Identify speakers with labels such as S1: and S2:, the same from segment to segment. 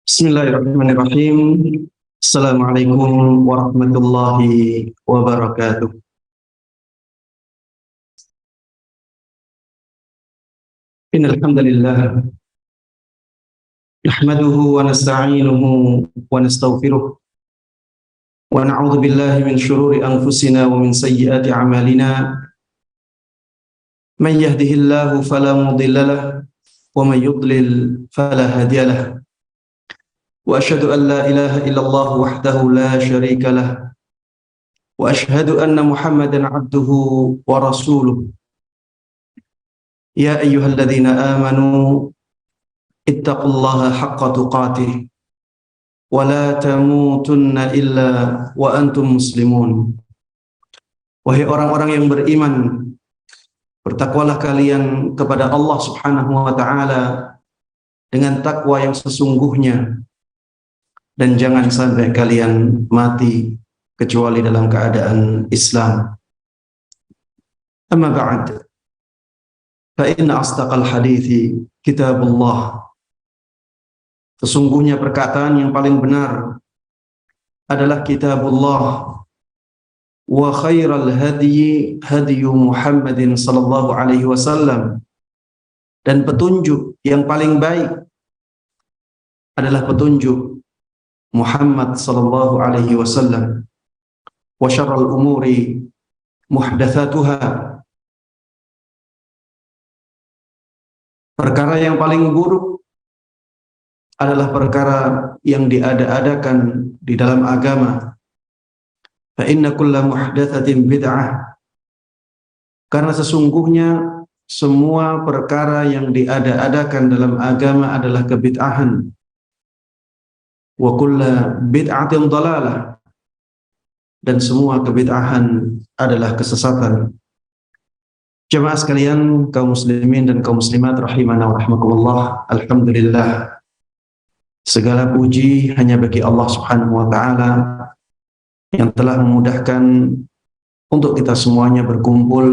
S1: Bismillahirrahmanirrahim. Assalamualaikum warahmatullahi wabarakatuh. Innal hamdalillah nahmaduhu wa nasta'inuhu wa nastaghfiruh wa na'udzu billahi min shururi anfusina wa min sayyiati a'malina. Man yahdihillahu fala mudilla lahu wa man yudlil fala hadiya lahu. وأشهد أن لا إله إلا الله وحده لا شريك له وأشهد أن محمدا عبده ورسوله يا أيها الذين آمنوا اتقوا الله حق تقاته ولا تموتن إلا وأنتم مسلمون. Wahai orang-orang yang beriman, bertakwalah kalian kepada Allah Subhanahu wa taala dengan takwa yang sesungguhnya, dan jangan sampai kalian mati kecuali dalam keadaan Islam. Amma ba'd, fa inna asdaqal hadithi kitabullah. Sesungguhnya perkataan yang paling benar adalah kitabullah. Wa khairal hadyi hadyu Muhammadin sallallahu alaihi wasallam. Dan petunjuk yang paling baik adalah petunjuk Muhammad sallallahu alaihi wasallam. Wa syarrul umuri muhdatsatuha. Perkara yang paling buruk adalah perkara yang diada-adakan di dalam agama. Fa inna kulla muhdatsatin bid'ah. Karena sesungguhnya semua perkara yang diada-adakan dalam agama adalah kebid'ahan. Wa kulla bid'atin dhalalah, dan semua kebid'ahan adalah kesesatan. Jemaah sekalian, kaum muslimin dan kaum muslimat rahimana wa rahmakumullah, alhamdulillah, segala puji hanya bagi Allah Subhanahu wa taala yang telah memudahkan untuk kita semuanya berkumpul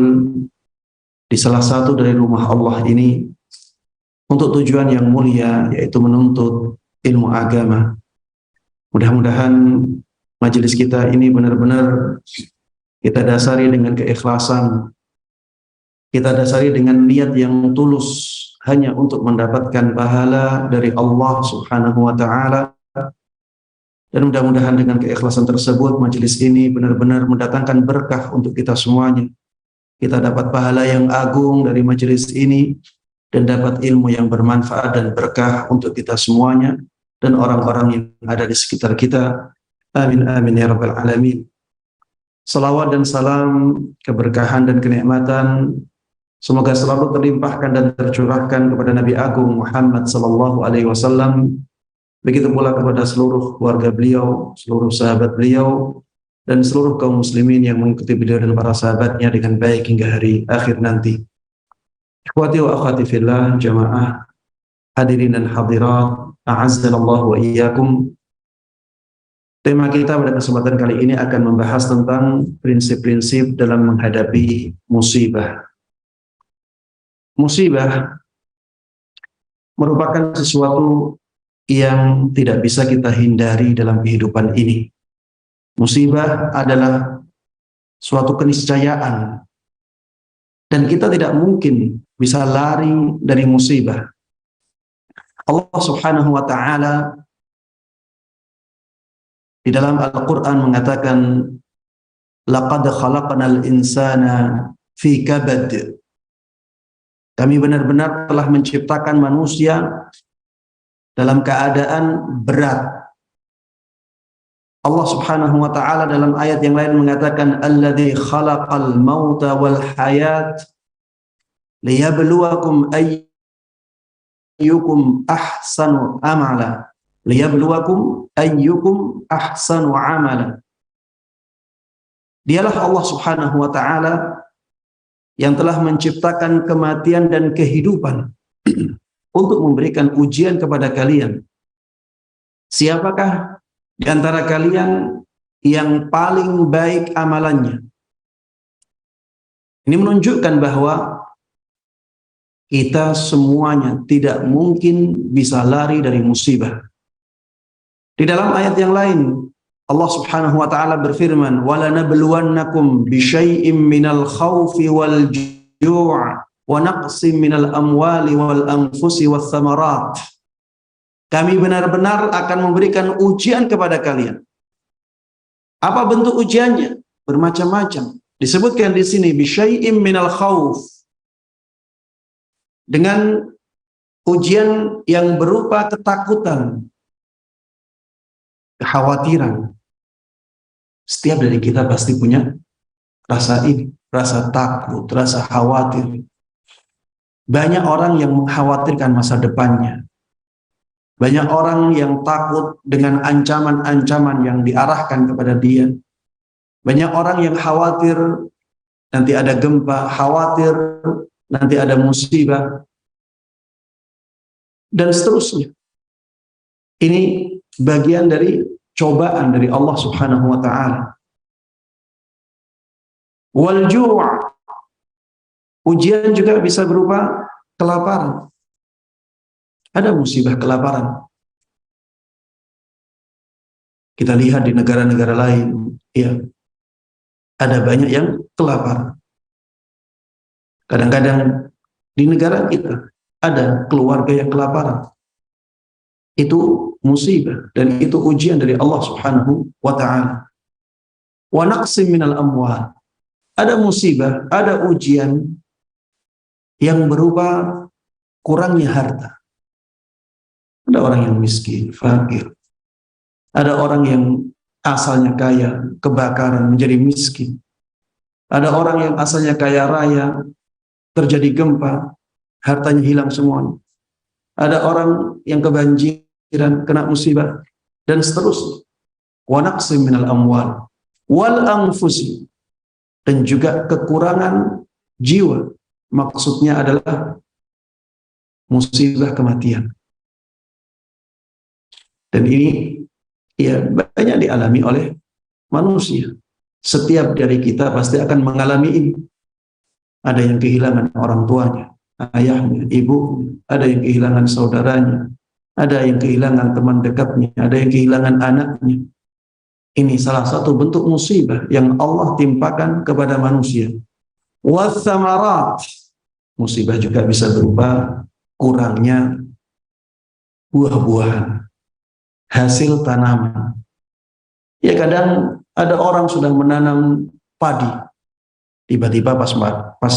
S1: di salah satu dari rumah Allah ini untuk tujuan yang mulia, yaitu menuntut ilmu agama. Mudah-mudahan majelis kita ini benar-benar kita dasari dengan keikhlasan, kita dasari dengan niat yang tulus hanya untuk mendapatkan pahala dari Allah Subhanahu wa taala. Dan mudah-mudahan dengan keikhlasan tersebut majelis ini benar-benar mendatangkan berkah untuk kita semuanya. Kita dapat pahala yang agung dari majelis ini dan dapat ilmu yang bermanfaat dan berkah untuk kita semuanya dan orang-orang yang ada di sekitar kita. Amin amin ya rabbal alamin. Salawat dan salam, keberkahan dan kenikmatan semoga selalu terlimpahkan dan tercurahkan kepada Nabi Agung Muhammad sallallahu alaihi wasallam. Begitu pula kepada seluruh keluarga beliau, seluruh sahabat beliau, dan seluruh kaum muslimin yang mengikuti beliau dan para sahabatnya dengan baik hingga hari akhir nanti. Ikhwati wa akhwati fillah, jamaah hadirin dan hadirat, a'azzallahu wa iyyakum. Tema kita pada kesempatan kali ini akan membahas tentang prinsip-prinsip dalam menghadapi musibah. Musibah merupakan sesuatu yang tidak bisa kita hindari dalam kehidupan ini. Musibah adalah suatu keniscayaan dan kita tidak mungkin bisa lari dari musibah. Allah Subhanahu wa taala di dalam Al-Qur'an mengatakan, laqad khalaqnal insana fi kabad. Kami benar-benar telah menciptakan manusia dalam keadaan berat. Allah Subhanahu wa taala dalam ayat yang lain mengatakan, alladzi khalaqal mauta wal hayat liyabluwakum ayyukum ahsanu amala. liyabluwakum ayyukum ahsanu amala. Dialah Allah Subhanahu wa taala yang telah menciptakan kematian dan kehidupan untuk memberikan ujian kepada kalian. Siapakah di antara kalian yang paling baik amalannya? Ini menunjukkan bahwa kita semuanya tidak mungkin bisa lari dari musibah. Di dalam ayat yang lain, Allah Subhanahu wa taala berfirman, "Walanabluwannakum bisyai'im minal khaufi wal ju' wa naqsim minal amwali wal anfusi wath thamarat." Kami benar-benar akan memberikan ujian kepada kalian. Apa bentuk ujiannya? Bermacam-macam. Disebutkan di sini bisyai'im minal khauf. Dengan ujian yang berupa ketakutan, kekhawatiran. Setiap dari kita pasti punya rasa ini, rasa takut, rasa khawatir. Banyak orang yang mengkhawatirkan masa depannya. Banyak orang yang takut dengan ancaman-ancaman yang diarahkan kepada dia. Banyak orang yang khawatir nanti ada gempa, khawatir nanti ada musibah, dan seterusnya. Ini bagian dari cobaan dari Allah Subhanahu wa taala. Wal ju', ujian juga bisa berupa kelaparan. Ada musibah kelaparan. Kita lihat di negara-negara lain, ya, ada banyak yang kelaparan. Kadang-kadang di negara kita ada keluarga yang kelaparan. Itu musibah dan itu ujian dari Allah Subhanahu wa taala. Wa naqsim minal amwal. Ada musibah, ada ujian yang berupa kurangnya harta. Ada orang yang miskin, fakir. Ada orang yang asalnya kaya, kebakaran menjadi miskin. Ada orang yang asalnya kaya raya, terjadi gempa, hartanya hilang semuanya. Ada orang yang kebanjiran, kena musibah, dan seterusnya. Wa naqsim minal amwal wal anfusi, dan juga kekurangan jiwa. Maksudnya adalah musibah kematian. Dan ini ya banyak dialami oleh manusia. Setiap dari kita pasti akan mengalami ini. Ada yang kehilangan orang tuanya, ayahnya, ibunya, ada yang kehilangan saudaranya, ada yang kehilangan teman dekatnya, ada yang kehilangan anaknya. Ini salah satu bentuk musibah yang Allah timpakan kepada manusia. Wathamarat, musibah juga bisa berupa kurangnya buah-buahan, hasil tanaman. Ya kadang ada orang sudah menanam padi, tiba-tiba pas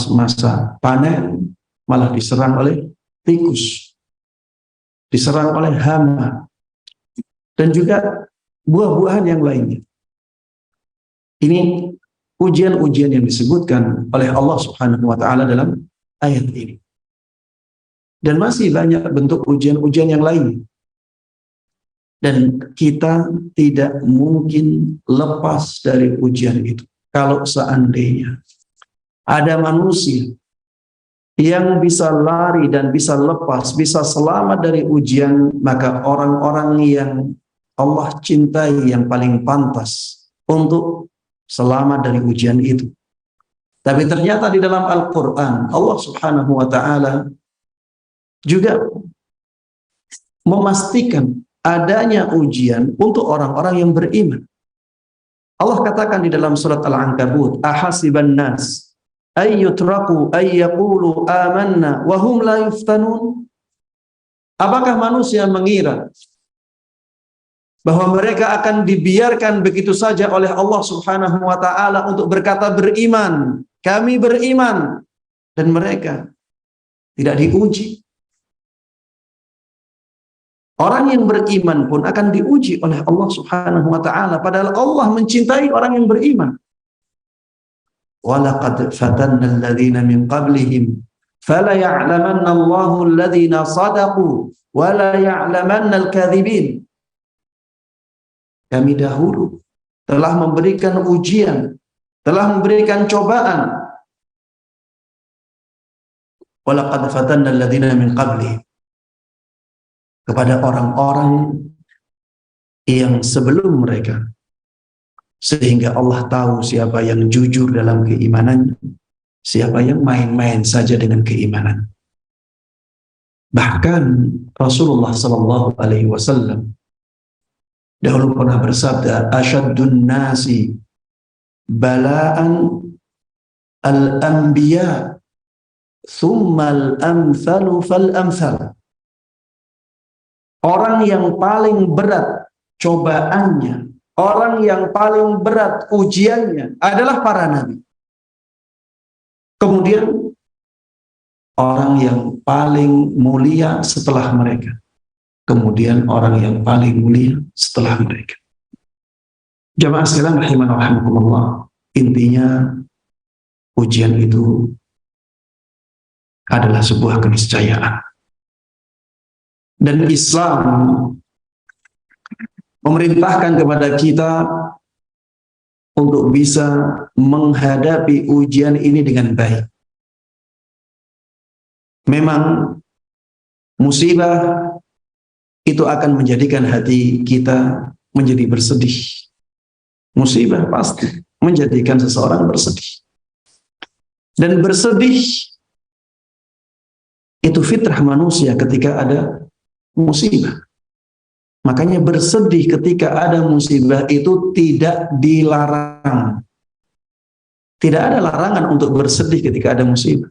S1: masa panen malah diserang oleh tikus, diserang oleh hama, dan juga buah-buahan yang lainnya. Ini ujian-ujian yang disebutkan oleh Allah Subhanahu wa taala dalam ayat ini. Dan masih banyak bentuk ujian-ujian yang lain. Dan kita tidak mungkin lepas dari ujian itu. Kalau seandainya ada manusia yang bisa lari dan bisa lepas, bisa selamat dari ujian, maka orang-orang yang Allah cintai yang paling pantas untuk selamat dari ujian itu. Tapi ternyata di dalam Al-Quran, Allah Subhanahu wa ta'ala juga memastikan adanya ujian untuk orang-orang yang beriman. Allah katakan di dalam surat Al-Ankabut, ahasiban nas ayyutraku ayyaqulu amanna wa hum la yuftanun. Apakah manusia mengira bahwa mereka akan dibiarkan begitu saja oleh Allah Subhanahu wa ta'ala untuk berkata beriman, kami beriman, dan mereka tidak diuji? Orang yang beriman pun akan diuji oleh Allah Subhanahu wa ta'ala, padahal Allah mencintai orang yang beriman. Walaqad fatanna alladhina min qablihim fala ya'lamanna Allahu alladhina sadaqu wa la ya'lamanna al-kadhibin. kami dahulu telah memberikan ujian, telah memberikan cobaan. Walaqad fatanna alladziina min qablihim, kepada orang-orang yang sebelum mereka, sehingga Allah tahu siapa yang jujur dalam keimanannya, siapa yang main-main saja dengan keimanan. Bahkan Rasulullah sallallahu alaihi wasallam dahulu pernah bersabda, asyaddun nasi bala'an al-anbiya thumma al-amthalu fal-amthal. Orang yang paling berat cobaannya, orang yang paling berat ujiannya adalah para nabi. Kemudian orang yang paling mulia setelah mereka. Kemudian orang yang paling mulia setelah mereka. Jamaah sekalian rahimana wa rahimakumullah, intinya ujian itu adalah sebuah keniscayaan. Dan Islam memerintahkan kepada kita untuk bisa menghadapi ujian ini dengan baik. Memang musibah itu akan menjadikan hati kita menjadi bersedih. Musibah pasti menjadikan seseorang bersedih. Dan bersedih itu fitrah manusia ketika ada musibah. Makanya bersedih ketika ada musibah itu tidak dilarang. Tidak ada larangan untuk bersedih ketika ada musibah.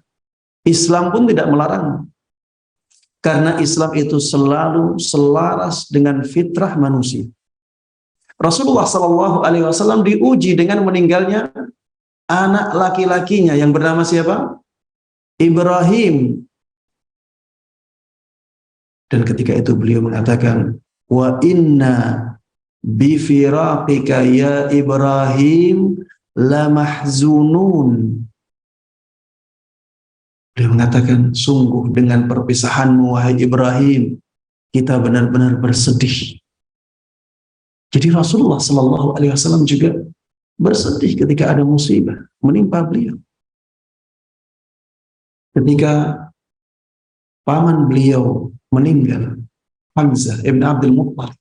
S1: Islam pun tidak melarang. Karena Islam itu selalu selaras dengan fitrah manusia. Rasulullah SAW diuji dengan meninggalnya anak laki-lakinya yang bernama siapa? Ibrahim. Dan ketika itu beliau mengatakan, wa inna bi firaqika ya Ibrahim la mahzunun. Beliau mengatakan, sungguh dengan perpisahanmu wahai Ibrahim, kita benar-benar bersedih. Jadi Rasulullah SAW juga bersedih ketika ada musibah menimpa beliau. Ketika paman beliau meninggal, Hamzah ibn Abdul Muttalib,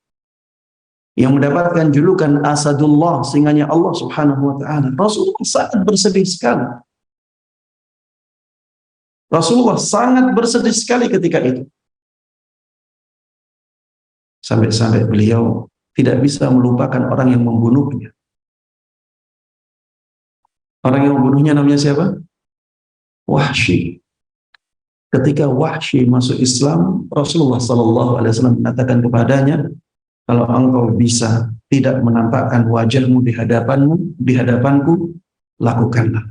S1: yang mendapatkan julukan Asadullah, singanya Allah Subhanahu wa taala, Rasulullah sangat bersedih sekali. Rasulullah sangat bersedih sekali ketika itu. Sampai-sampai beliau tidak bisa melupakan orang yang membunuhnya. Orang yang membunuhnya namanya siapa? Wahsy. Ketika Wahsy masuk Islam, Rasulullah SAW mengatakan kepadanya, kalau engkau bisa tidak menampakkan wajahmu di hadapanku, lakukanlah.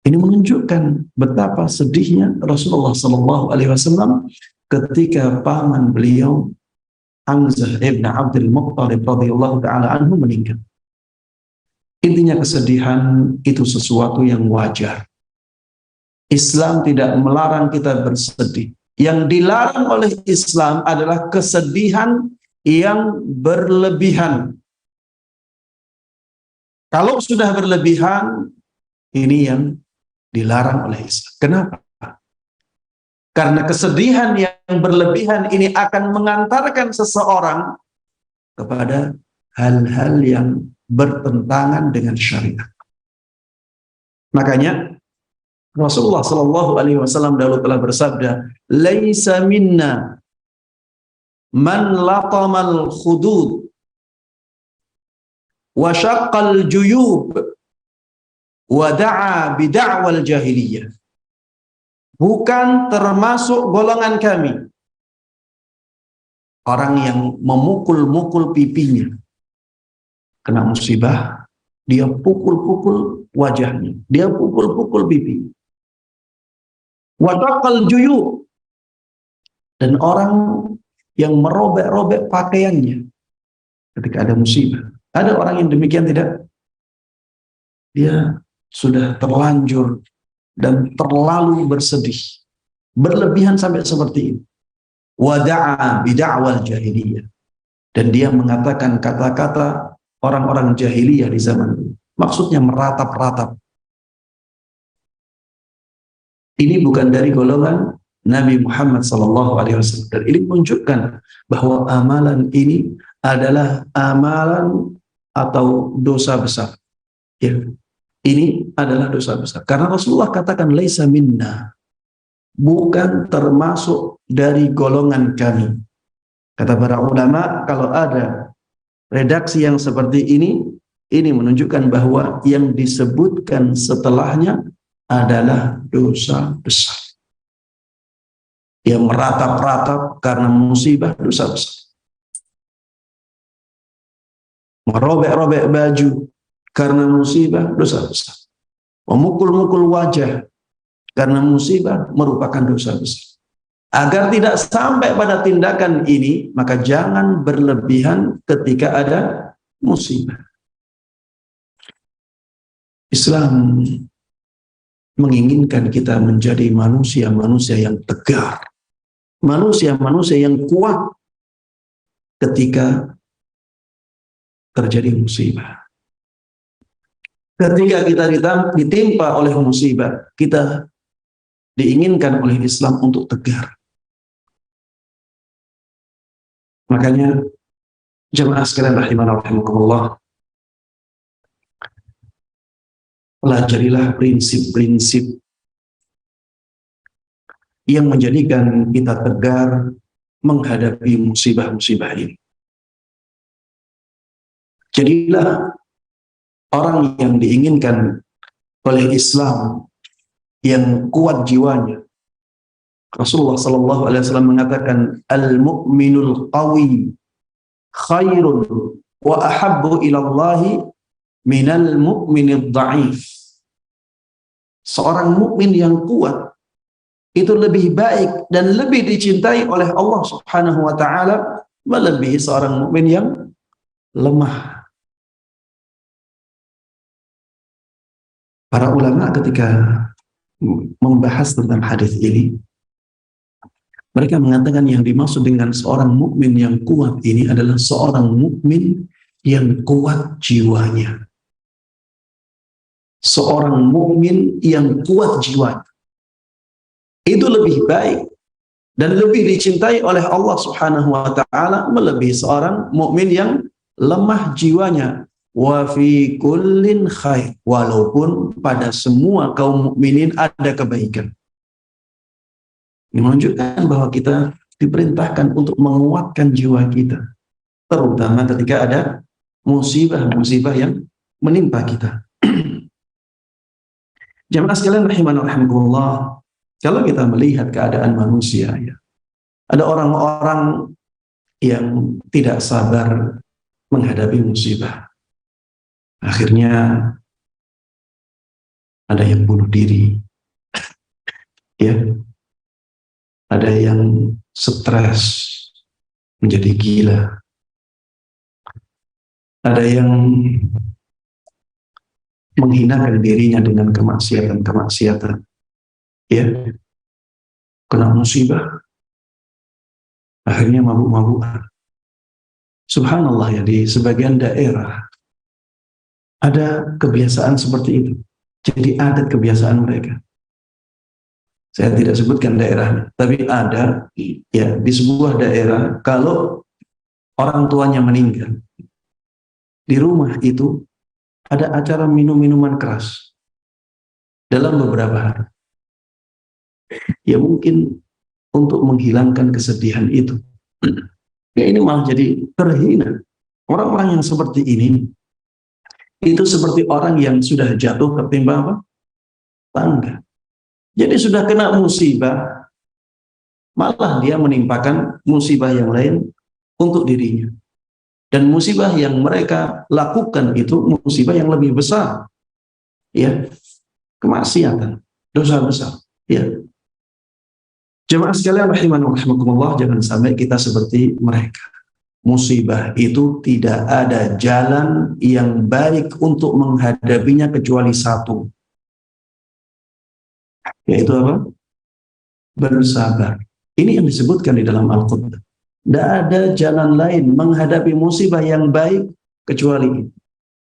S1: Ini menunjukkan betapa sedihnya Rasulullah SAW ketika paman beliau Hamzah ibn Abdul Muttalib radhiyallahu taala anhu meninggal. Intinya kesedihan itu sesuatu yang wajar. Islam tidak melarang kita bersedih. Yang dilarang oleh Islam adalah kesedihan yang berlebihan. Kalau sudah berlebihan, ini yang dilarang oleh Islam. Kenapa? Karena kesedihan yang berlebihan ini akan mengantarkan seseorang kepada hal-hal yang bertentangan dengan syariat. Makanya Rasulullah SAW dahulu telah bersabda, "Laisa minna man laqamal khudud wa syaqqal juyub wa da'a bid'awal jahiliyah." Bukan termasuk golongan kami orang yang memukul-mukul pipinya kena musibah, dia pukul-pukul wajahnya, dia pukul-pukul pipinya. Wa syaqqal juyub, dan orang yang merobek-robek pakaiannya ketika ada musibah. Ada orang yang demikian tidak? Dia sudah terlanjur dan terlalu bersedih, berlebihan sampai seperti ini. Wada'a bid'awal jahiliyah, Dan dia mengatakan kata-kata orang-orang jahiliyah di zaman itu. Maksudnya meratap-ratap. Ini bukan dari golongan Nabi Muhammad SAW. Dan ini menunjukkan bahwa amalan ini adalah amalan atau dosa besar. Ya. Ini adalah dosa besar. Karena Rasulullah katakan, laisa minna. Bukan termasuk dari golongan kami. Kata para ulama, kalau ada redaksi yang seperti ini menunjukkan bahwa yang disebutkan setelahnya adalah dosa besar. Yang meratap-ratap karena musibah, dosa besar. Merobek-robek baju karena musibah, dosa besar. Memukul-mukul wajah karena musibah merupakan dosa besar. Agar tidak sampai pada tindakan ini, maka jangan berlebihan ketika ada musibah. Islam menginginkan kita menjadi manusia-manusia yang tegar, manusia-manusia yang kuat ketika terjadi musibah. Ketika kita ditimpa oleh musibah, kita diinginkan oleh Islam untuk tegar. Makanya jemaah sekalian rahimana rahimakumullah, pelajarilah prinsip-prinsip yang menjadikan kita tegar menghadapi musibah-musibah ini. Jadilah orang yang diinginkan oleh Islam yang kuat jiwanya. Rasulullah SAW mengatakan, al-mu'minul qawi khairun wa ahabbu ilallahi minal mu'minid dha'if. Seorang mukmin yang kuat itu lebih baik dan lebih dicintai oleh Allah Subhanahu wa taala melebihi seorang mukmin yang lemah. Para ulama ketika membahas tentang hadis ini, mereka mengatakan yang dimaksud dengan seorang mukmin yang kuat ini adalah seorang mukmin yang kuat jiwanya. Seorang mukmin yang kuat jiwanya. Itu lebih baik dan lebih dicintai oleh Allah Subhanahu wa taala melebihi seorang mukmin yang lemah jiwanya. Wa fi kullin khair, walaupun pada semua kaum mukminin ada kebaikan. Ini menunjukkan bahwa kita diperintahkan untuk menguatkan jiwa kita, terutama ketika ada musibah-musibah yang menimpa kita. Jemaah sekalian rahimana rahimakumullah, kalau kita melihat keadaan manusia, ya, ada orang-orang yang tidak sabar menghadapi musibah. Akhirnya ada yang bunuh diri, ya. Ada yang stres menjadi gila. Ada yang menghinakan dirinya dengan kemaksiatan-kemaksiatan. Ya. Kena musibah. Akhirnya mabuk-mabukan. Subhanallah, ya, di sebagian daerah ada kebiasaan seperti itu. Jadi adat kebiasaan mereka. Saya tidak sebutkan daerahnya, tapi ada, ya, di sebuah daerah kalau orang tuanya meninggal, di rumah itu ada acara minum-minuman keras dalam beberapa hari. Ya mungkin untuk menghilangkan kesedihan itu. Ya ini malah jadi terhina. Orang-orang yang seperti ini itu seperti orang yang sudah jatuh ketimpa apa? Tangga. Jadi sudah kena musibah, malah dia menimpakan musibah yang lain untuk dirinya. Dan musibah yang mereka lakukan itu musibah yang lebih besar. Ya, kemaksiatan, dosa besar. Ya. Jemaah sekalian rahimani rahimakumullah, jangan sampai kita seperti mereka. Musibah itu tidak ada jalan yang baik untuk menghadapinya kecuali satu. Yaitu apa? Bersabar. Ini yang disebutkan di dalam Al-Quran. Tidak ada jalan lain menghadapi musibah yang baik kecuali ini.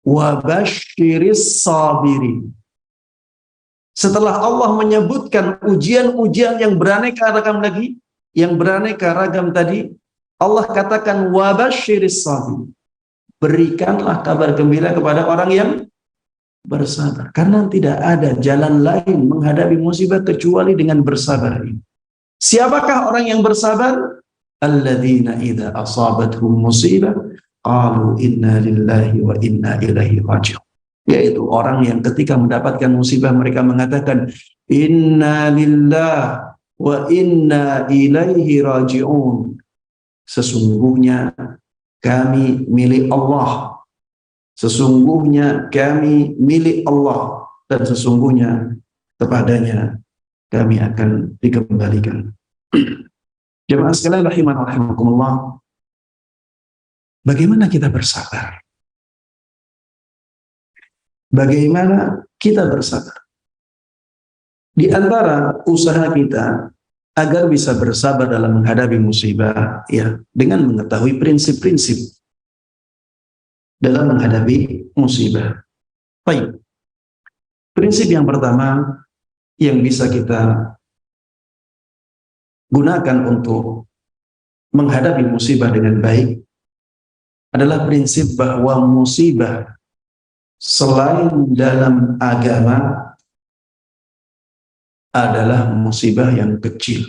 S1: Wa basyiris sabirin. Setelah Allah menyebutkan ujian-ujian yang beraneka ragam lagi, yang beraneka ragam tadi, Allah katakan wa basyiris sabirin. Berikanlah kabar gembira kepada orang yang bersabar. Karena tidak ada jalan lain menghadapi musibah kecuali dengan bersabar ini. Siapakah orang yang bersabar? Alladzina idza asabatuhum musibah qalu inna lillahi wa inna ilaihi raji'un. Yaitu orang yang ketika mendapatkan musibah mereka mengatakan inna lillahi wa inna ilaihi raji'un. Sesungguhnya kami milik Allah. Sesungguhnya kami milik Allah dan sesungguhnya kepadanya kami akan dikembalikan. Jemaah sekalian rahiman rahimakumullah, bagaimana kita bersabar? Bagaimana kita bersabar? Di antara usaha kita agar bisa bersabar dalam menghadapi musibah, ya, dengan mengetahui prinsip-prinsip dalam menghadapi musibah. Baik. Prinsip yang pertama yang bisa kita gunakan untuk menghadapi musibah dengan baik adalah prinsip bahwa musibah selain dalam agama adalah musibah yang kecil.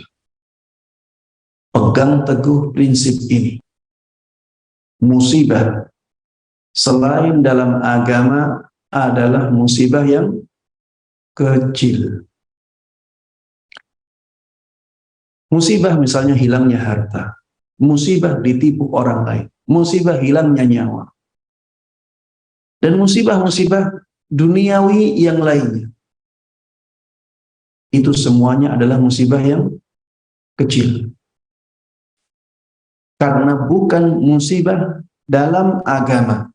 S1: Pegang teguh prinsip ini. Musibah selain dalam agama adalah musibah yang kecil. Musibah misalnya hilangnya harta, musibah ditipu orang lain, musibah hilangnya nyawa, dan musibah-musibah duniawi yang lainnya. Itu semuanya adalah musibah yang kecil. Karena bukan musibah dalam agama.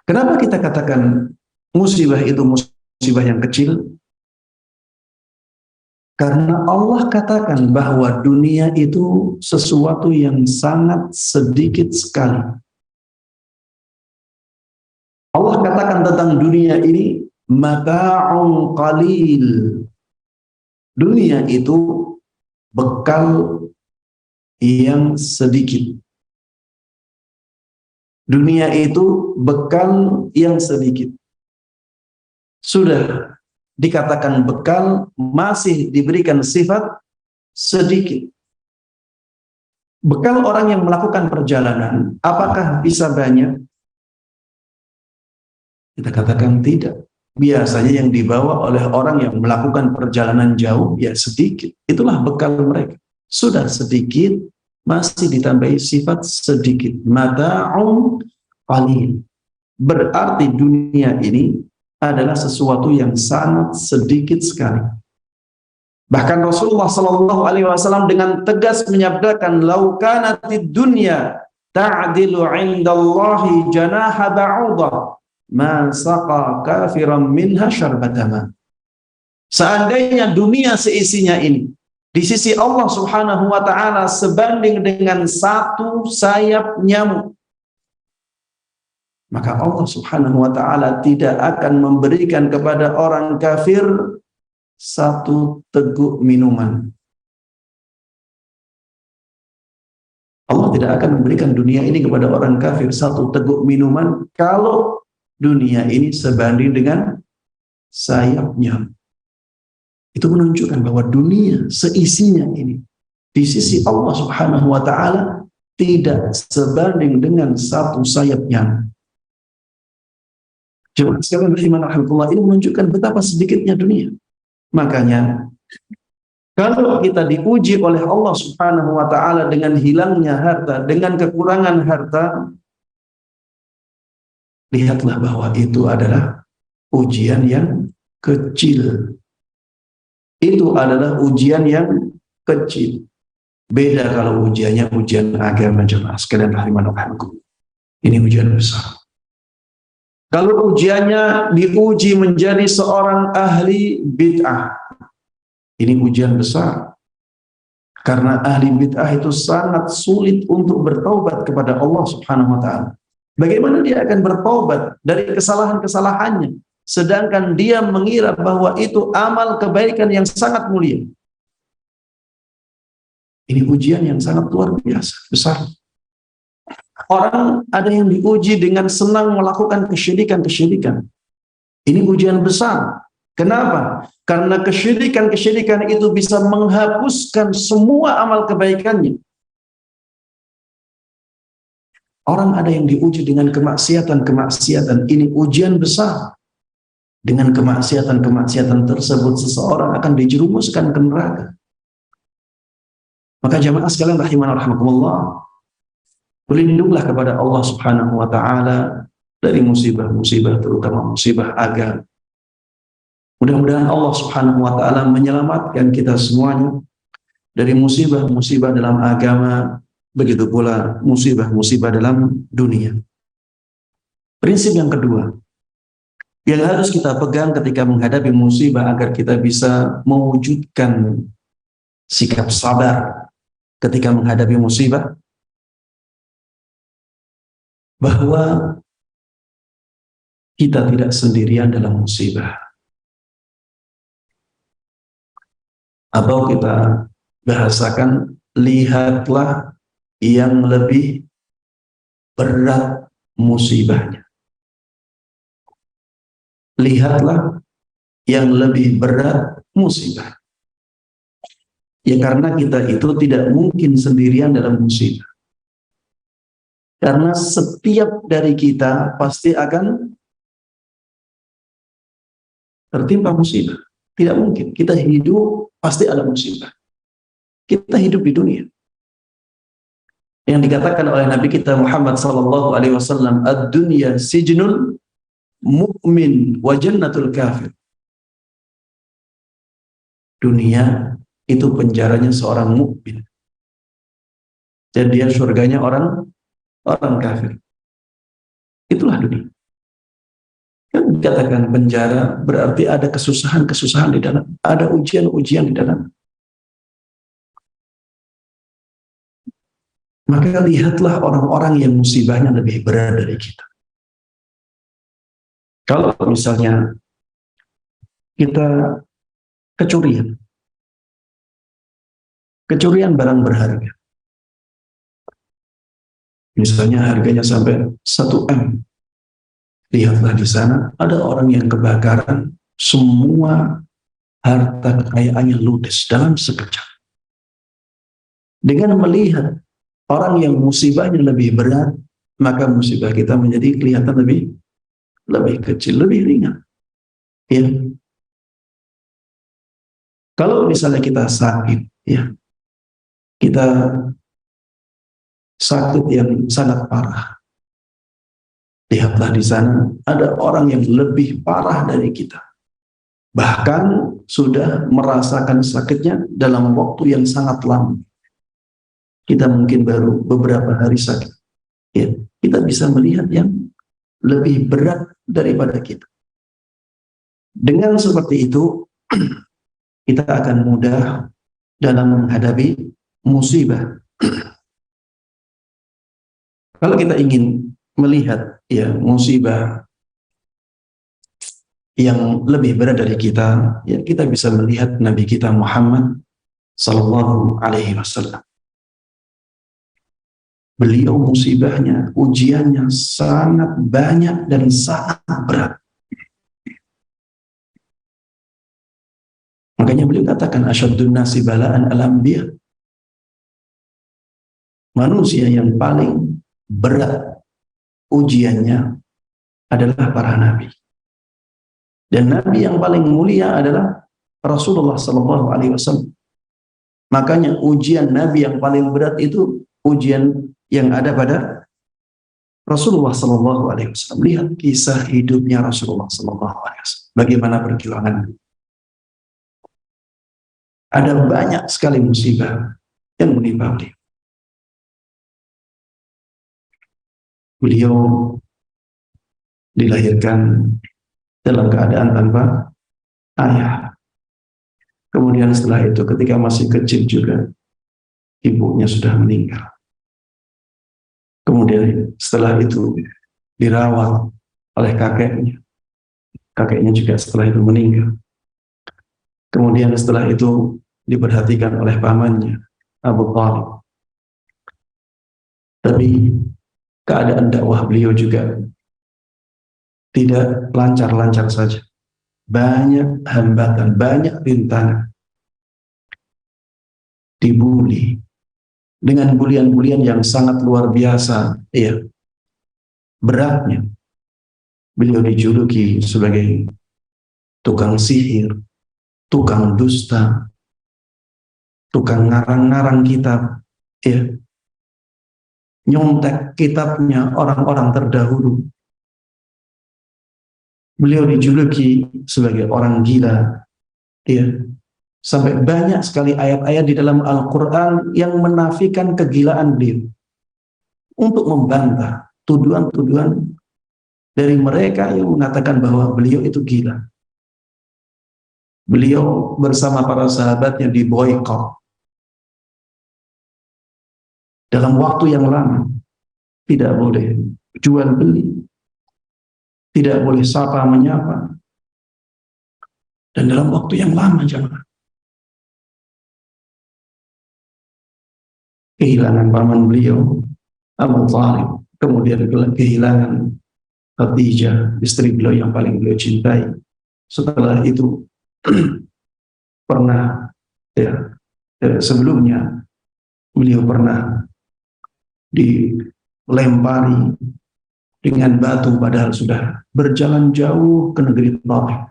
S1: Kenapa kita katakan musibah itu musibah yang kecil? Karena Allah katakan bahwa dunia itu sesuatu yang sangat sedikit sekali. Allah katakan tentang dunia ini mata'un qalil. Dunia itu bekal yang sedikit. Dunia itu bekal yang sedikit. Sudah dikatakan bekal, masih diberikan sifat sedikit. Bekal orang yang melakukan perjalanan, apakah bisa banyak? Kita katakan tidak. Biasanya yang dibawa oleh orang yang melakukan perjalanan jauh, ya sedikit. Itulah bekal mereka. Sudah sedikit, masih ditambahi sifat sedikit. Mata'un qalil. Berarti dunia ini adalah sesuatu yang sangat sedikit sekali. Bahkan Rasulullah SAW dengan tegas menyabdakan, "Lau kanatid dunya ta'dilu 'indallahi janaha ba'udah, ma saqa kafiran minha syarbatama." Seandainya dunia seisinya ini di sisi Allah Subhanahu wa taala sebanding dengan satu sayap nyamuk, maka Allah Subhanahu wa ta'ala tidak akan memberikan kepada orang kafir satu teguk minuman. Allah tidak akan memberikan dunia ini kepada orang kafir satu teguk minuman kalau dunia ini sebanding dengan sayapnya. Itu menunjukkan bahwa dunia seisinya ini di sisi Allah Subhanahu wa ta'ala tidak sebanding dengan satu sayapnya. Jemaah sekalian rahiman rahmatullah, ini menunjukkan betapa sedikitnya dunia. Makanya kalau kita diuji oleh Allah Subhanahu wa ta'ala dengan hilangnya harta, dengan kekurangan harta, lihatlah bahwa itu adalah ujian yang kecil. Itu adalah ujian yang kecil. Beda kalau ujiannya ujian agama. Jemaah sekalian rahiman rahmatullah, ini ujian besar. Kalau ujiannya diuji menjadi seorang ahli bid'ah, ini ujian besar. Karena ahli bid'ah itu sangat sulit untuk bertaubat kepada Allah Subhanahu wa taala. Bagaimana dia akan bertaubat dari kesalahan-kesalahannya sedangkan dia mengira bahwa itu amal kebaikan yang sangat mulia? Ini ujian yang sangat luar biasa, besar. Orang ada yang diuji dengan senang melakukan kesyirikan-kesyirikan. Ini ujian besar. Kenapa? Karena kesyirikan-kesyirikan itu bisa menghapuskan semua amal kebaikannya. Orang ada yang diuji dengan kemaksiatan-kemaksiatan. Ini ujian besar. Dengan kemaksiatan-kemaksiatan tersebut seseorang akan dijerumuskan ke neraka. Maka jamaah sekalian rahimana rahimakumullah, berlindunglah kepada Allah Subhanahu wa taala dari musibah-musibah, terutama musibah agama. Mudah-mudahan Allah Subhanahu wa taala menyelamatkan kita semuanya dari musibah-musibah dalam agama, begitu pula musibah-musibah dalam dunia. Prinsip yang kedua yang harus kita pegang ketika menghadapi musibah agar kita bisa mewujudkan sikap sabar ketika menghadapi musibah, bahwa kita tidak sendirian dalam musibah. Atau kita bahasakan, lihatlah yang lebih berat musibahnya. Lihatlah yang lebih berat musibah. Ya karena kita itu tidak mungkin sendirian dalam musibah. Karena setiap dari kita pasti akan tertimpa musibah. Tidak mungkin. Kita hidup pasti ada musibah. Kita hidup di dunia. Yang dikatakan oleh Nabi kita Muhammad sallallahu alaihi wasallam, ad-dunya sijnul mu'min wa jannatul kafir. Dunia itu penjaranya seorang mukmin. Dan dia surganya orang kafir. Itulah dunia. Yang dikatakan penjara berarti ada kesusahan-kesusahan di dalam, ada ujian-ujian di dalam. Maka lihatlah orang-orang yang musibahnya lebih berat dari kita. Kalau misalnya kita kecurian barang berharga, misalnya harganya sampai 1 M, lihatlah di sana ada orang yang kebakaran, semua harta kekayaannya ludes dalam sekejap. Dengan melihat orang yang musibahnya lebih berat, maka musibah kita menjadi kelihatan lebih kecil, lebih ringan. Ya. Kalau misalnya kita sakit, ya, kita sakit yang sangat parah, lihatlah di sana ada orang yang lebih parah dari kita, bahkan sudah merasakan sakitnya dalam waktu yang sangat lama. Kita mungkin baru beberapa hari sakit, ya, kita bisa melihat yang lebih berat daripada kita. Dengan seperti itu kita akan mudah dalam menghadapi musibah. Kalau kita ingin melihat ya musibah yang lebih berat dari kita, ya kita bisa melihat Nabi kita Muhammad sallallahu alaihi wasallam. Beliau musibahnya, ujiannya sangat banyak dan sangat berat. Makanya beliau katakan asyaddun nasi bala'an al-anbiya. Manusia yang paling berat ujiannya adalah para nabi. Dan nabi yang paling mulia adalah Rasulullah sallallahu alaihi wasallam. Makanya ujian nabi yang paling berat itu ujian yang ada pada Rasulullah sallallahu alaihi wasallam. Lihat kisah hidupnya Rasulullah sallallahu alaihi wasallam. Bagaimana perjuangan. Ada banyak sekali musibah yang menimpa beliau. Beliau dilahirkan dalam keadaan tanpa ayah. Kemudian setelah itu ketika masih kecil juga ibunya sudah meninggal. Kemudian setelah itu dirawat oleh kakeknya. Kakeknya juga setelah itu meninggal. Kemudian setelah itu diperhatikan oleh pamannya, Abu Thalib. Tapi keadaan dakwah beliau juga tidak lancar-lancar saja. Banyak hambatan, banyak rintangan. Dibuli dengan bulian-bulian yang sangat luar biasa, ya. Beratnya. Beliau dijuluki sebagai tukang sihir, tukang dusta, tukang ngarang-ngarang kitab, ya. Nyontek kitabnya orang-orang terdahulu. Beliau dijuluki sebagai orang gila, ya. Sampai banyak sekali ayat-ayat di dalam Al-Quran yang menafikan kegilaan beliau, untuk membantah tuduhan-tuduhan dari mereka yang mengatakan bahwa beliau itu gila. Beliau bersama para sahabatnya diboikot dalam waktu yang lama. Tidak boleh jual beli, tidak boleh sapa menyapa, dan dalam waktu yang lama, jemaah. Kehilangan paman beliau, Abu Thalib, kemudian kehilangan Khadijah, istri beliau yang paling beliau cintai. Setelah itu pernah, sebelumnya beliau pernah dilempari dengan batu padahal sudah berjalan jauh ke negeri Taif.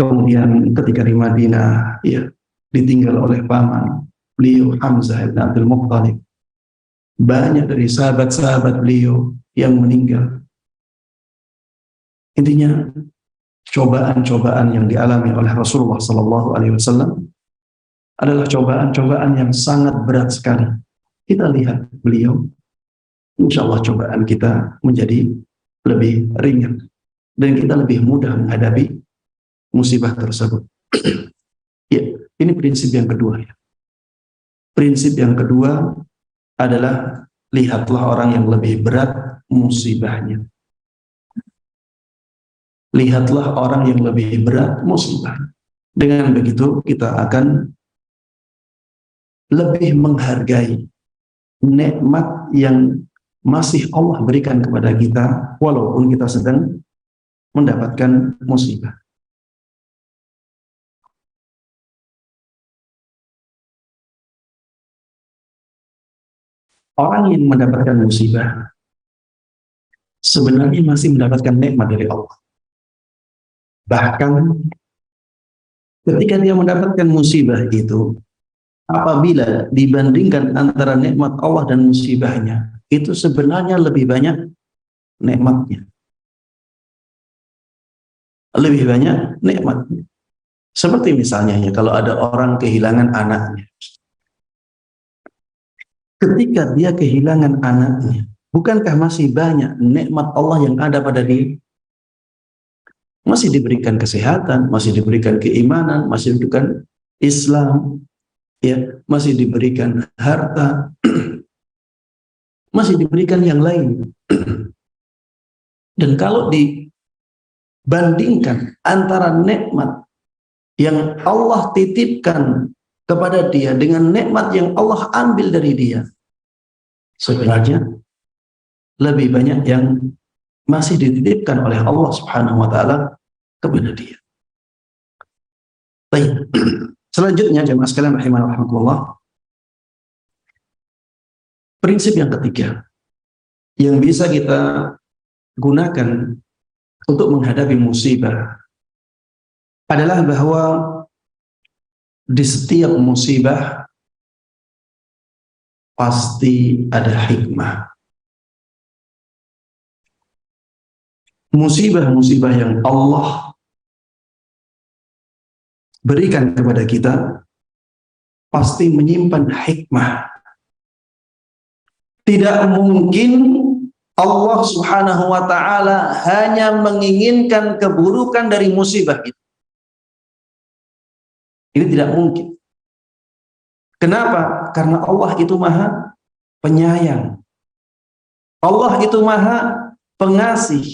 S1: Kemudian ketika di Madinah, ya, ditinggal oleh paman beliau Hamzah bin Abdul Muttalib. Banyak dari sahabat-sahabat beliau yang meninggal. Intinya cobaan-cobaan yang dialami oleh Rasulullah SAW adalah cobaan-cobaan yang sangat berat sekali. Kita lihat beliau, insya Allah cobaan kita menjadi lebih ringan dan kita lebih mudah menghadapi musibah tersebut. Ya, ini prinsip yang kedua. Ya. Prinsip yang kedua adalah lihatlah orang yang lebih berat musibahnya. Lihatlah orang yang lebih berat musibahnya. Dengan begitu kita akan lebih menghargai nikmat yang masih Allah berikan kepada kita walaupun kita sedang mendapatkan musibah. Orang yang mendapatkan musibah sebenarnya masih mendapatkan nikmat dari Allah. Bahkan ketika dia mendapatkan musibah itu, apabila dibandingkan antara nikmat Allah dan musibahnya, itu sebenarnya lebih banyak nikmatnya. Lebih banyak nikmatnya. Seperti misalnya ya, kalau ada orang kehilangan anaknya. Ketika dia kehilangan anaknya, bukankah masih banyak nikmat Allah yang ada pada dia? Masih diberikan kesehatan, masih diberikan keimanan, masih diberikan Islam, ya, masih diberikan harta, masih diberikan yang lain. Dan kalau dibandingkan antara nikmat yang Allah titipkan kepada dia dengan nikmat yang Allah ambil dari dia, sebenarnya lebih banyak yang masih dititipkan oleh Allah Subhanahu wa taala kepada dia. Baik. Selanjutnya jemaah sekalian rahimanallah, prinsip yang ketiga yang bisa kita gunakan untuk menghadapi musibah adalah bahwa di setiap musibah pasti ada hikmah. Musibah-musibah yang Allah berikan kepada kita pasti menyimpan hikmah. Tidak mungkin Allah Subhanahu wa taala hanya menginginkan keburukan dari musibah itu. Ini tidak mungkin. Kenapa? Karena Allah itu maha penyayang. Allah itu maha pengasih.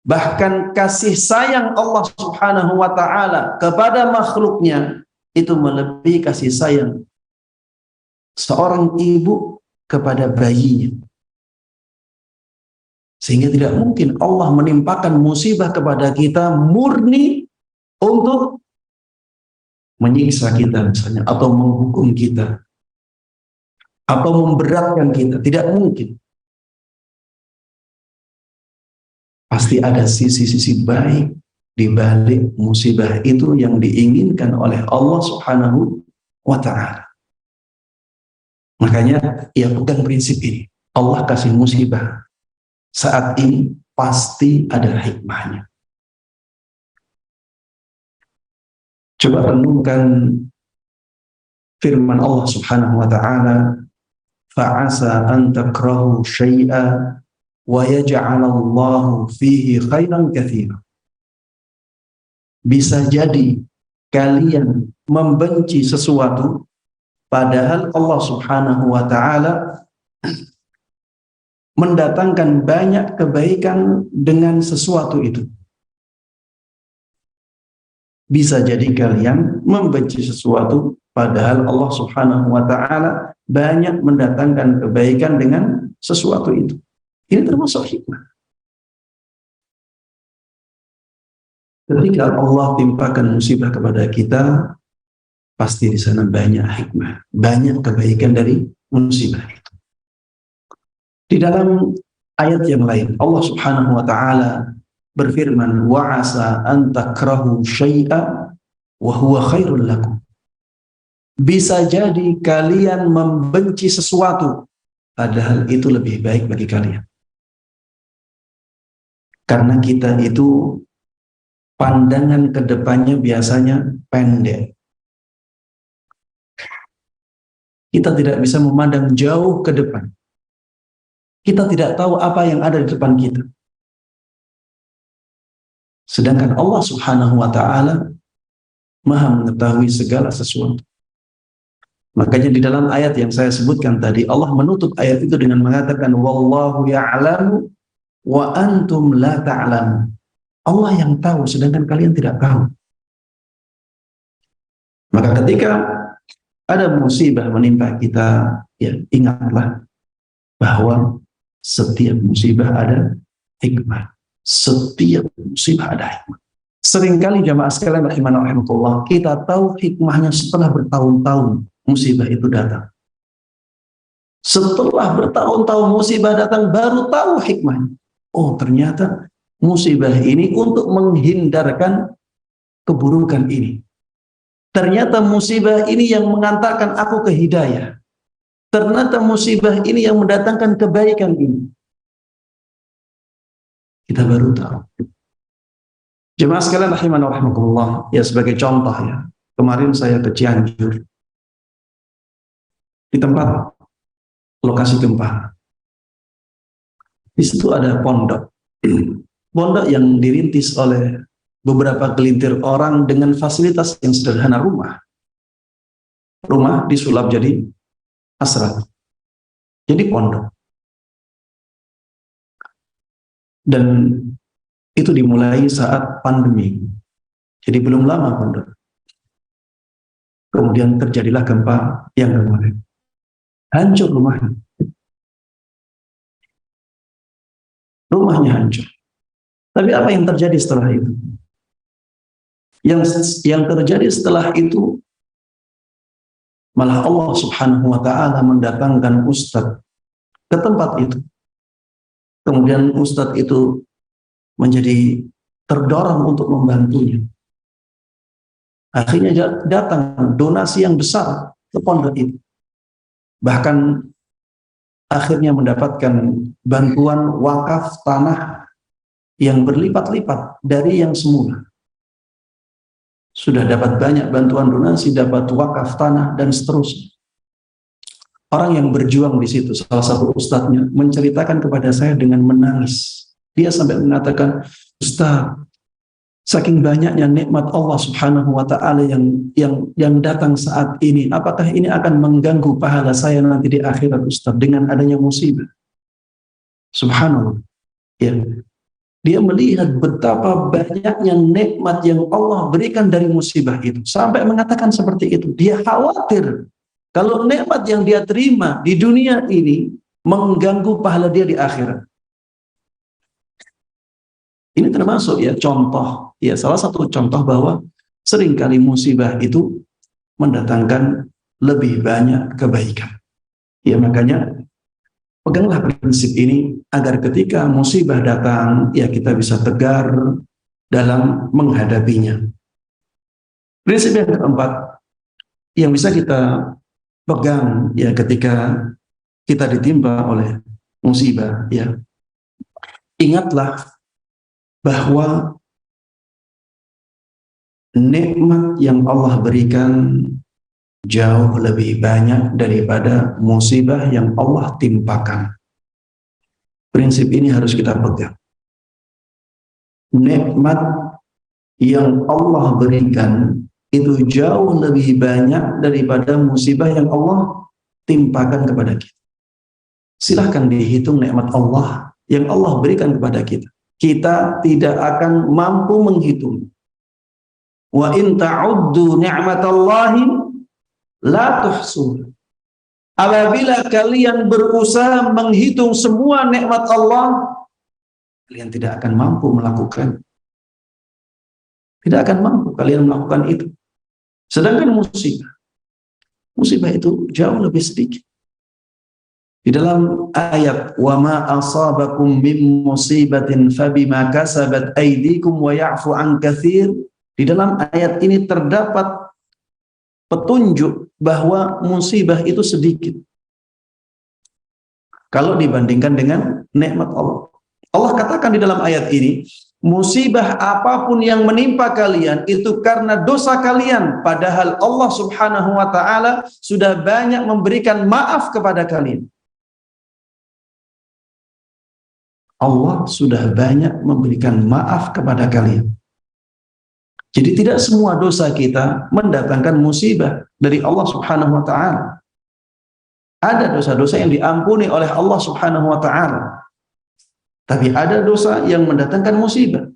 S1: Bahkan kasih sayang Allah subhanahu wa ta'ala kepada makhluknya itu melebihi kasih sayang seorang ibu kepada bayinya. Sehingga tidak mungkin Allah menimpakan musibah kepada kita murni untuk menyiksa kita misalnya, atau menghukum kita, atau memberatkan kita. Tidak mungkin. Pasti ada sisi-sisi baik di balik musibah itu yang diinginkan oleh Allah subhanahu wa ta'ala. Makanya ia pegang prinsip ini. Allah kasih musibah saat ini pasti ada hikmahnya. Coba renungkan firman Allah subhanahu wa ta'ala, fa'asa an takrahu syai'a wa yaj'alallahu fihi khairan katsira. Bisa jadi kalian membenci sesuatu padahal Allah subhanahu wa ta'ala mendatangkan banyak kebaikan dengan sesuatu itu. Bisa jadi kalian membenci sesuatu padahal Allah subhanahu wa ta'ala banyak mendatangkan kebaikan dengan sesuatu itu. Ini termasuk hikmah. Ketika Allah timpakan musibah kepada kita, pasti di sana banyak hikmah, banyak kebaikan dari musibah itu. Di dalam ayat yang lain, Allah subhanahu wa ta'ala berfirman, wa'asa an takrahu syai'a wa huwa khairul lakum. Bisa jadi kalian membenci sesuatu padahal itu lebih baik bagi kalian. Karena kita itu pandangan ke depannya biasanya pendek. Kita tidak bisa memandang jauh ke depan. Kita tidak tahu apa yang ada di depan kita. Sedangkan Allah subhanahu wa ta'ala maha mengetahui segala sesuatu. Makanya di dalam ayat yang saya sebutkan tadi, Allah menutup ayat itu dengan mengatakan, wallahu ya'lamu wa antum la ta'lamu. Allah yang tahu, sedangkan kalian tidak tahu. Maka ketika ada musibah menimpa kita, ya ingatlah bahwa setiap musibah ada hikmah. Setiap musibah ada hikmah. Seringkali jamaah sekalian rahimahullah, kita tahu hikmahnya setelah bertahun-tahun musibah itu datang. Setelah bertahun-tahun musibah datang, baru tahu hikmahnya. Oh, ternyata musibah ini untuk menghindarkan keburukan ini. Ternyata musibah ini yang mengantarkan aku ke hidayah. Ternyata musibah ini yang mendatangkan kebaikan ini. Kita baru tahu. Jemaah sekalian rahimanallah, ya sebagai contoh ya. Kemarin saya ke Cianjur. Di tempat lokasi gempa. Di situ ada pondok. Pondok yang dirintis oleh beberapa gelintir orang dengan fasilitas yang sederhana rumah. Rumah disulap jadi asrama. Jadi pondok. Dan itu dimulai saat pandemi. Jadi belum lama pondok. Kemudian terjadilah gempa yang kemarin. Hancur rumahnya. Rumahnya hancur. Tapi apa yang terjadi setelah itu? Yang terjadi setelah itu, malah Allah subhanahu wa ta'ala mendatangkan ustadz ke tempat itu. Kemudian ustadz itu menjadi terdorong untuk membantunya. Akhirnya datang donasi yang besar ke pondok itu. Bahkan akhirnya mendapatkan bantuan wakaf tanah yang berlipat-lipat dari yang semula. Sudah dapat banyak bantuan donasi, dapat wakaf tanah, dan seterusnya. Orang yang berjuang di situ, salah satu ustadznya, menceritakan kepada saya dengan menangis. Dia sampai mengatakan, Ustaz, Saking banyaknya nikmat Allah Subhanahu wa taala yang datang saat ini, apakah ini akan mengganggu pahala saya nanti di akhirat, Ustaz, dengan adanya musibah? Subhanallah. Ya. Dia melihat betapa banyaknya nikmat yang Allah berikan dari musibah itu, sampai mengatakan seperti itu. Dia khawatir kalau nikmat yang dia terima di dunia ini mengganggu pahala dia di akhirat. Ini termasuk ya contoh, ya salah satu contoh bahwa seringkali musibah itu mendatangkan lebih banyak kebaikan. Ya makanya peganglah prinsip ini agar ketika musibah datang, ya kita bisa tegar dalam menghadapinya. Prinsip yang keempat yang bisa kita pegang ya ketika kita ditimpa oleh musibah, ya ingatlah bahwa nikmat yang Allah berikan jauh lebih banyak daripada musibah yang Allah timpakan. Prinsip ini harus kita pegang. Nikmat yang Allah berikan itu jauh lebih banyak daripada musibah yang Allah timpakan kepada kita. Silahkan dihitung nikmat Allah yang Allah berikan kepada kita. Kita tidak akan mampu menghitung. Wa in ta'uddu ni'matallahi la tuhsuha. Apabila kalian berusaha menghitung semua nikmat Allah, kalian tidak akan mampu melakukan. Tidak akan mampu kalian melakukan itu. Sedangkan musibah itu jauh lebih sedikit. Di dalam ayat wa ma asabakum min musibatin fabima kasabat aydikum wa ya'fu an katsir, di dalam ayat ini terdapat petunjuk bahwa musibah itu sedikit kalau dibandingkan dengan nikmat Allah. Allah katakan di dalam ayat ini, musibah apapun yang menimpa kalian itu karena dosa kalian, padahal Allah Subhanahu wa taala sudah banyak memberikan maaf kepada kalian. Allah sudah banyak memberikan maaf kepada kalian. Jadi tidak semua dosa kita mendatangkan musibah dari Allah Subhanahu wa taala. Ada dosa-dosa yang diampuni oleh Allah Subhanahu wa taala. Tapi ada dosa yang mendatangkan musibah.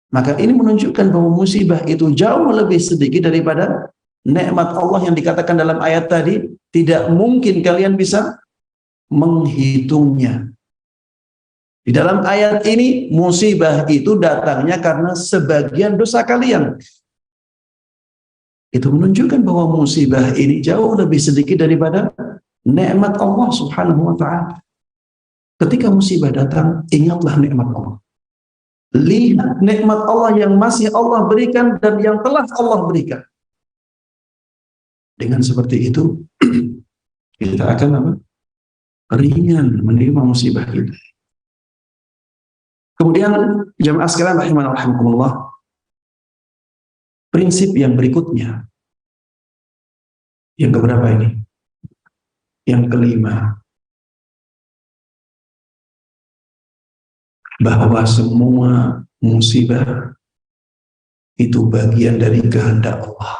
S1: Maka ini menunjukkan bahwa musibah itu jauh lebih sedikit daripada nikmat Allah yang dikatakan dalam ayat tadi, tidak mungkin kalian bisa menghitungnya. Di dalam ayat ini, musibah itu datangnya karena sebagian dosa kalian. Itu menunjukkan bahwa musibah ini jauh lebih sedikit daripada nikmat Allah Subhanahu wa ta'ala. Ketika musibah datang, ingatlah nikmat Allah. Lihat nikmat Allah yang masih Allah berikan dan yang telah Allah berikan. Dengan seperti itu, kita akan apa? Ringan menerima musibah itu. Kemudian jamaah sekalian rahimana wa rahimakumullah, prinsip yang berikutnya, yang keberapa ini? Yang kelima, bahwa semua musibah itu bagian dari kehendak Allah.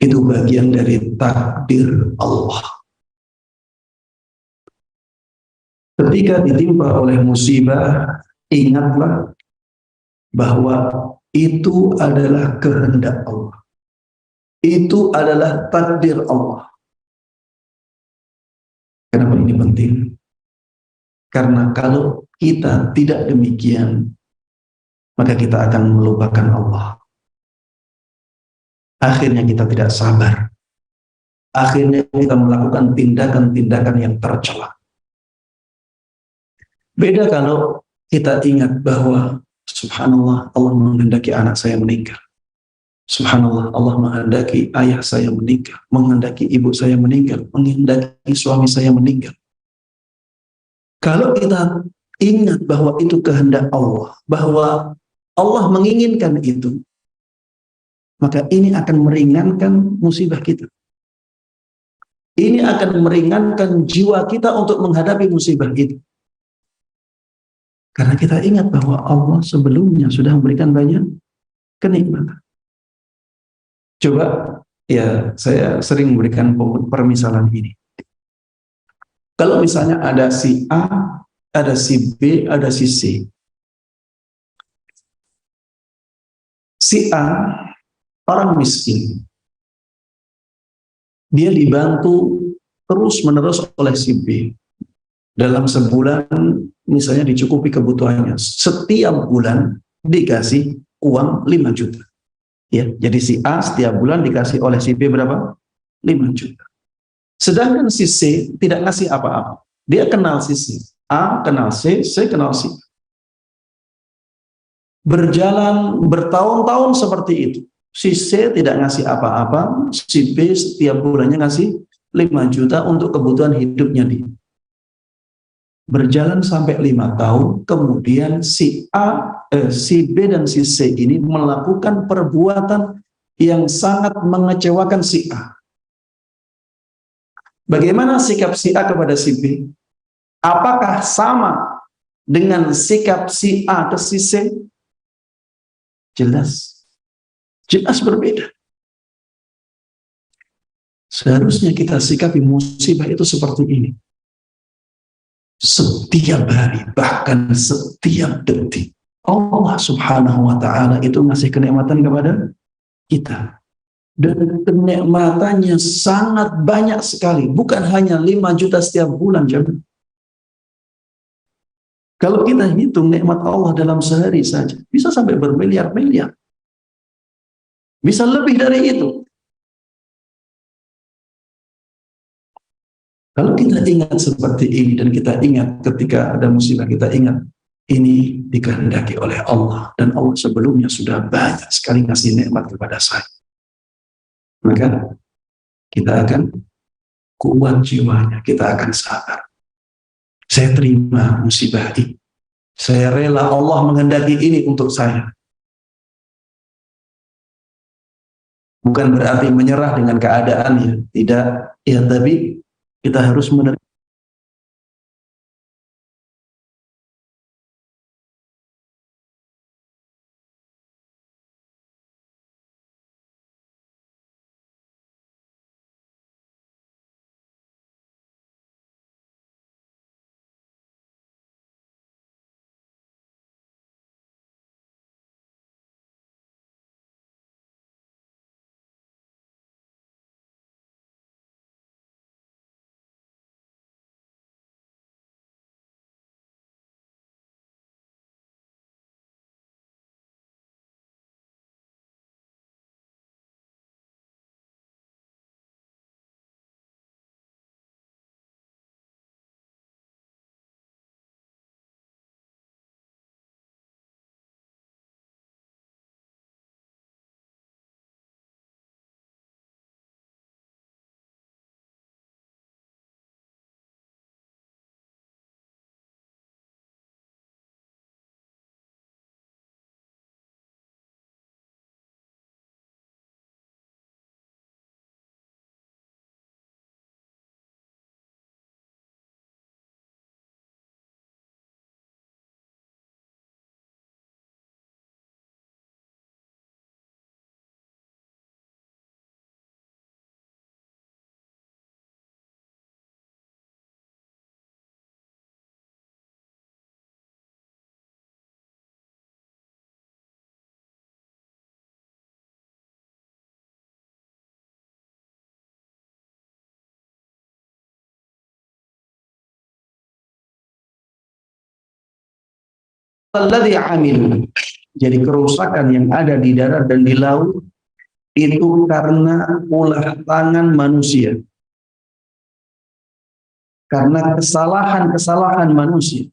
S1: Itu bagian dari takdir Allah. Ketika ditimpa oleh musibah, ingatlah bahwa itu adalah kehendak Allah. Itu adalah takdir Allah. Kenapa ini penting? Karena kalau kita tidak demikian, maka kita akan melupakan Allah. Akhirnya kita tidak sabar. Akhirnya kita melakukan tindakan-tindakan yang tercela. Beda kalau kita ingat bahwa subhanallah, Allah menghendaki anak saya meninggal. Subhanallah, Allah menghendaki ayah saya meninggal, menghendaki ibu saya meninggal, menghendaki suami saya meninggal. Kalau kita ingat bahwa itu kehendak Allah, bahwa Allah menginginkan itu, maka ini akan meringankan musibah kita. Ini akan meringankan jiwa kita untuk menghadapi musibah itu. Karena kita ingat bahwa Allah sebelumnya sudah memberikan banyak kenikmatan. Coba, ya saya sering memberikan permisalan ini. Kalau misalnya ada si A, ada si B, ada si C. Si A, orang miskin. Dia dibantu terus-menerus oleh si B. Dalam sebulan, misalnya dicukupi kebutuhannya. Setiap bulan dikasih uang 5 juta. Ya, jadi si A setiap bulan dikasih oleh si B berapa? 5 juta. Sedangkan si C tidak ngasih apa-apa. Dia kenal si C. A kenal C, C kenal si A. Berjalan bertahun-tahun seperti itu. Si C tidak ngasih apa-apa, si B setiap bulannya ngasih 5 juta untuk kebutuhan hidupnya dia. Berjalan sampai 5 tahun, kemudian si B dan si C ini melakukan perbuatan yang sangat mengecewakan si A. Bagaimana sikap si A kepada si B? Apakah sama dengan sikap si A ke si C? Jelas berbeda. Seharusnya kita sikapi musibah itu seperti ini. Setiap hari, bahkan setiap detik, Allah Subhanahu wa Ta'ala itu ngasih kenikmatan kepada kita. Dan kenikmatannya sangat banyak sekali, bukan hanya 5 juta setiap bulan. Kalau kita hitung nikmat Allah dalam sehari saja, bisa sampai bermiliar-miliar. Bisa lebih dari itu. Kalau kita ingat seperti ini, dan kita ingat ketika ada musibah, kita ingat ini dikehendaki oleh Allah, dan Allah sebelumnya sudah banyak sekali ngasih nikmat kepada saya, maka kita akan kuat jiwanya, kita akan sadar. Saya terima musibah ini. Saya rela Allah menghendaki ini untuk saya. Bukan berarti menyerah dengan keadaan ya, tidak. Ya, tapi kita harus menerima. Alladzi amil. Jadi kerusakan yang ada di darat dan di laut itu karena ulah tangan manusia. Karena kesalahan-kesalahan manusia.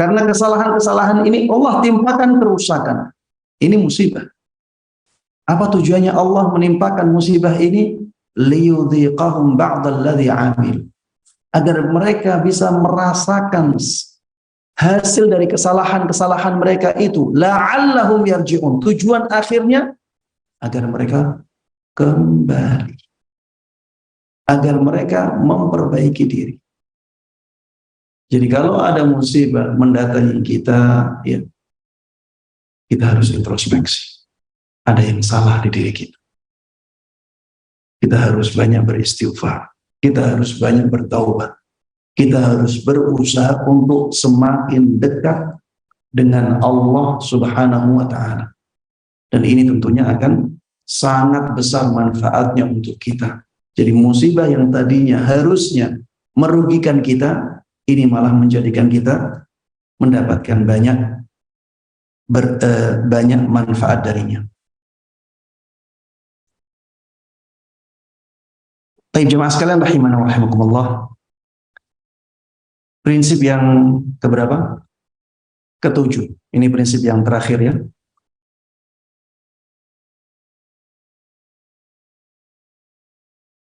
S1: Karena kesalahan-kesalahan ini Allah timpakan kerusakan. Ini musibah. Apa tujuannya Allah menimpakan musibah ini? Liyudhiqahum ba'dalladzi amil. Agar mereka bisa merasakan hasil dari kesalahan-kesalahan mereka itu, la'allahum yarji'un. Tujuan akhirnya agar mereka kembali, agar mereka memperbaiki diri. Jadi kalau ada musibah mendatangi kita, ya kita harus introspeksi. Ada yang salah di diri kita. Kita harus banyak beristighfar. Kita harus banyak bertaubat. Kita harus berusaha untuk semakin dekat dengan Allah Subhanahu wa Ta'ala. Dan ini tentunya akan sangat besar manfaatnya untuk kita. Jadi musibah yang tadinya harusnya merugikan kita, ini malah menjadikan kita mendapatkan banyak manfaat darinya. Baik jemaah sekalian rahimana wa rahimakumullah. Prinsip yang keberapa? Ketujuh. Ini prinsip yang terakhir ya.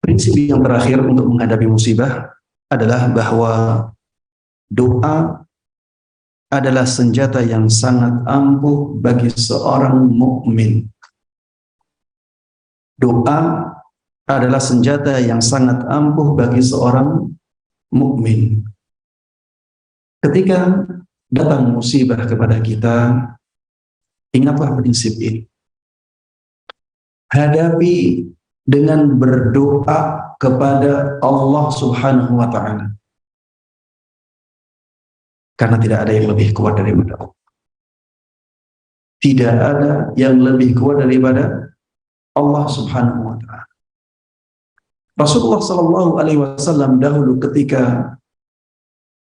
S1: Prinsip yang terakhir untuk menghadapi musibah adalah bahwa doa adalah senjata yang sangat ampuh bagi seorang mukmin. Doa adalah senjata yang sangat ampuh bagi seorang mukmin. Ketika datang musibah kepada kita, ingatlah prinsip ini. Hadapi dengan berdoa kepada Allah Subhanahu wa Ta'ala. Karena tidak ada yang lebih kuat daripada Allah. Tidak ada yang lebih kuat daripada Allah Subhanahu wa Ta'ala. Rasulullah Sallallahu Alaihi Wasallam dahulu ketika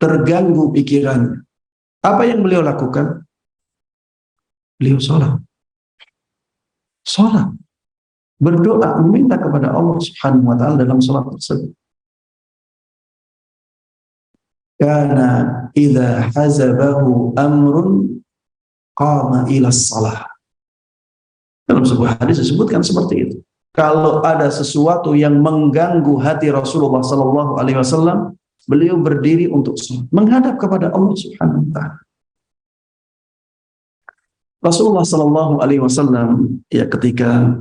S1: terganggu pikirannya, apa yang beliau lakukan? Beliau sholat. Sholat. Berdoa, meminta kepada Allah Subhanahu wa Ta'ala dalam sholat tersebut. Karena idza hazabahu amrun qama ila shalah. Dalam sebuah hadis disebutkan seperti itu. Kalau ada sesuatu yang mengganggu hati Rasulullah Sallallahu Alaihi Wasallam, beliau berdiri untuk sholat, menghadap kepada Allah Subhanahu Wa Taala. Rasulullah Sallallahu Alaihi Wasallam ya ketika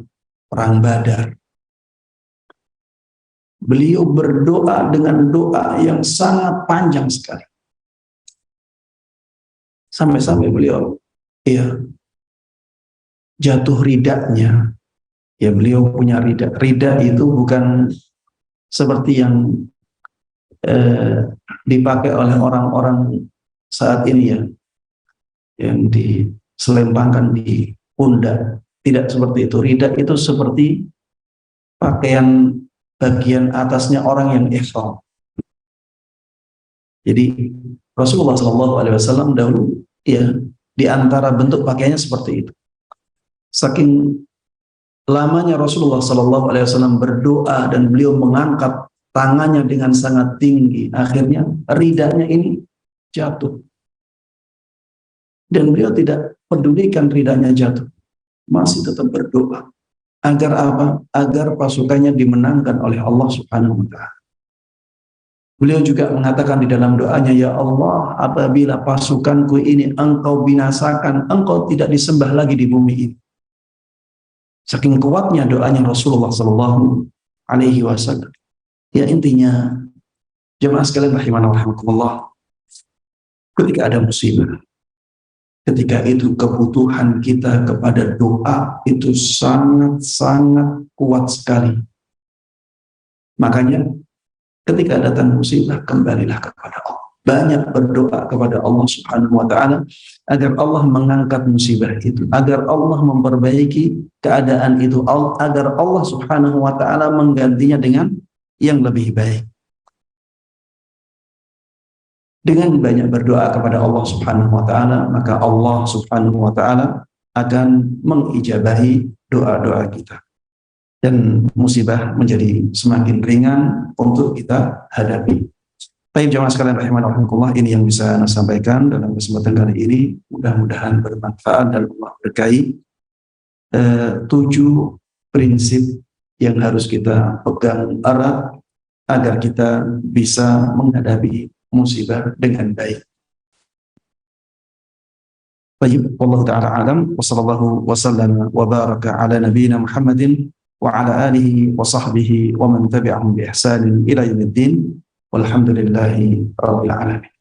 S1: perang Badar, beliau berdoa dengan doa yang sangat panjang sekali. Sampai-sampai beliau ya jatuh ridanya. Ya beliau punya rida. Rida itu bukan seperti yang dipakai oleh orang-orang saat ini ya, yang diselempangkan di pundak. Tidak seperti itu. Rida itu seperti pakaian bagian atasnya orang yang ihram. Jadi Rasulullah SAW dahulu ya di antara bentuk pakaiannya seperti itu. Saking lamanya Rasulullah SAW berdoa dan beliau mengangkat tangannya dengan sangat tinggi, akhirnya ridanya ini jatuh. Dan beliau tidak pedulikan ridanya jatuh, masih tetap berdoa. Agar apa? Agar pasukannya dimenangkan oleh Allah Subhanahu wa Ta'ala. Beliau juga mengatakan di dalam doanya, ya Allah, apabila pasukanku ini engkau binasakan, engkau tidak disembah lagi di bumi ini. Saking kuatnya doanya Rasulullah Sallallahu Alaihi Wasallam. Ya intinya, jemaah sekalian rahimana wa rahimakumullah, ketika ada musibah, ketika itu kebutuhan kita kepada doa itu sangat-sangat kuat sekali. Makanya ketika datang musibah, kembalilah kepada Allah. Banyak berdoa kepada Allah Subhanahu wa Ta'ala agar Allah mengangkat musibah itu, agar Allah memperbaiki keadaan itu, agar Allah Subhanahu wa Ta'ala menggantinya dengan yang lebih baik. Dengan banyak berdoa kepada Allah Subhanahu wa Ta'ala, maka Allah Subhanahu wa Ta'ala akan mengijabahi doa-doa kita. Dan musibah menjadi semakin ringan untuk kita hadapi. Baik jemaah sekalian rahimanallah, ini yang bisa saya sampaikan dalam kesempatan kali ini. Mudah-mudahan bermanfaat dan Allah berkahi. 7 prinsip yang harus kita pegang erat agar kita bisa menghadapi musibah dengan baik. Baik, wallahu ta'ala alam, wa sallallahu wa sallam wa baraka ala nabiyyina Muhammadin wa ala alihi wa sahbihi wa man tabi'ahum bi ihsanin ila yaumiddin. Walhamdulillahi rabbil alamin.